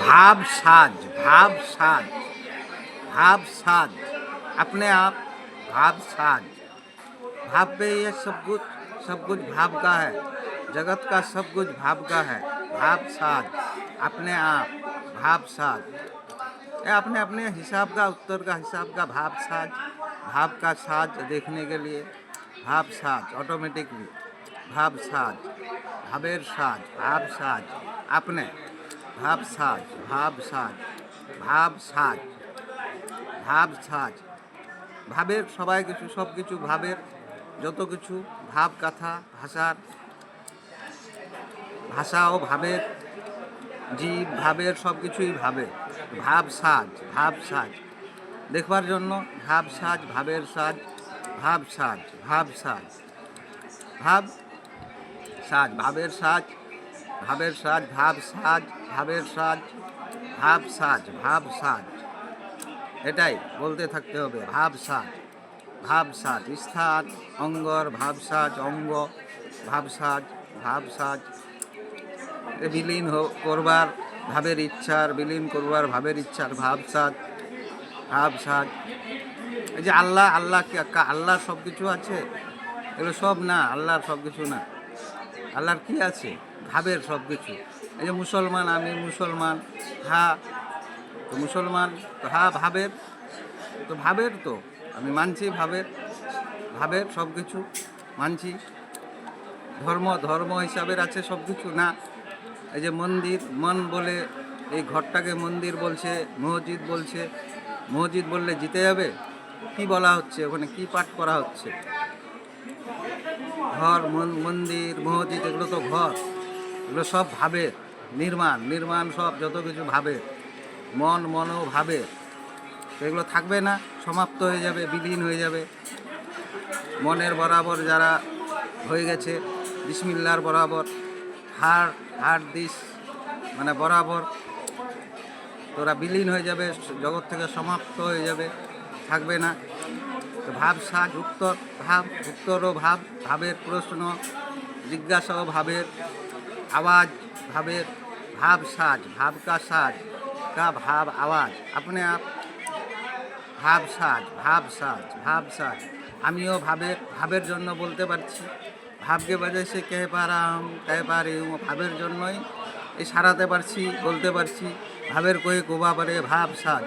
भाव साज भाव साज भाव साज अपने आप भाव साज भाव पे ये सब कुछ भाव का है। जगत का सब कुछ भाव का है। भाव साज अपने आप भाव साज ये अपने अपने हिसाब का उत्तर का हिसाब का भाव साज भाव का साज देखने के लिए भाव साज ऑटोमेटिकली भाव साज भावेर साज भाव साज अपने भाव साज भाव साज भाव साज भाव साज भावेर सबाई किछु सब किछु भावेर যত কিছু ভাব কথা ভাষা ও ভাবের জীব ভাবের সব কিছুই ভাবে ভাব সাজ দেখবার জন্য ভাব সাজ ভাবের সাজ ভাব সাজ ভাব সাজ ভাব সাজ ভাবের সাজ ভাবের সাজ ভাব সাজ ভাবের সাজ ভাব সাজ ভাব সাজ এটাই বলতে থাকতে হবে। ভাব সাজ স্থান অঙ্গর ভাব সাজ অঙ্গ ভাব সাজ বিলীন করবার ভাবের ইচ্ছার বিলীন করবার ভাবের ইচ্ছার ভাব সাজ এই যে আল্লাহর সব কিছু আছে এগুলো সব না, আল্লাহর সব কিছু না। আল্লাহর কি আছে? ভাবের সব কিছু। এই যে মুসলমান, আমি মুসলমান, তো মুসলমান তো ভাবের তো আমি মানছি, ভাবের সব কিছু মানছি। ধর্ম হিসাবের আছে সব কিছু না। এই যে মন্দির, মন বলে এই ঘরটাকে মন্দির বলছে, মসজিদ বললে জিতে যাবে? কি বলা হচ্ছে ওখানে, কি পাঠ করা হচ্ছে? ঘর, মন্দির, মসজিদ এগুলো তো ঘর, এগুলো সব ভাবের নির্মাণ সব যত কিছু ভাবের। মনও ভাবের। এগুলো থাকবে না, সমাপ্ত হয়ে যাবে, বিলীন হয়ে যাবে। মনের বরাবর যারা হয়ে গেছে বিসমিল্লাহর বরাবর, হাড় দিস মানে বরাবর, তোরা বিলীন হয়ে যাবে, জগৎ থেকে সমাপ্ত হয়ে যাবে, থাকবে না। তো ভাব সাজ উত্তরও ভাবের প্রশ্ন, জিজ্ঞাসাও ভাবের, আওয়াজ ভাবের। ভাব সাজ ভাব কা সাজ কা ভাব আওয়াজ अपने आप ভাব সাজ আমিও ভাবের জন্য বলতে পারছি। ভাবকে বজহ সে কহ পা রহি হুঁ ভাবের জন্যই এই সারাতে পারছি, বলতে পারছি। ভাবের কোই কোবা পরে ভাব সাজ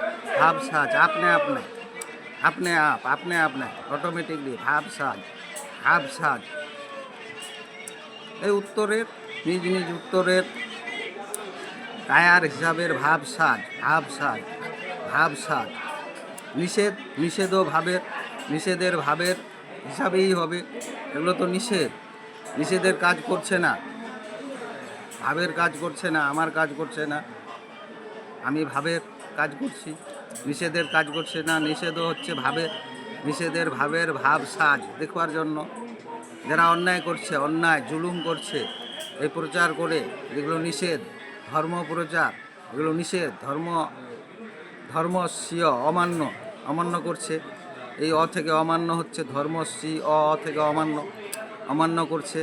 আপনে আপনে অটোমেটিকলি ভাব সাজ এই উত্তরের নিজ উত্তরের কায়ার হিসাবের ভাব সাজ নিষেধও নিষেধের ভাবের হিসাবেই হবে। এগুলো তো নিষেধের কাজ করছে না, ভাবের কাজ করছে না, আমার কাজ করছে না। আমি ভাবের কাজ করছি, নিষেধের কাজ করছে না। নিষেধও হচ্ছে নিষেধের ভাবের ভাব সাজ দেখবার জন্য। যারা অন্যায় করছে, জুলুম করছে, এই প্রচার করে এগুলো নিষেধ, ধর্ম প্রচার এগুলো নিষেধ। ধর্মস্বীয় অমান্য করছে, এই থেকে অমান্য হচ্ছে, ধর্মস্বী থেকে অমান্য করছে।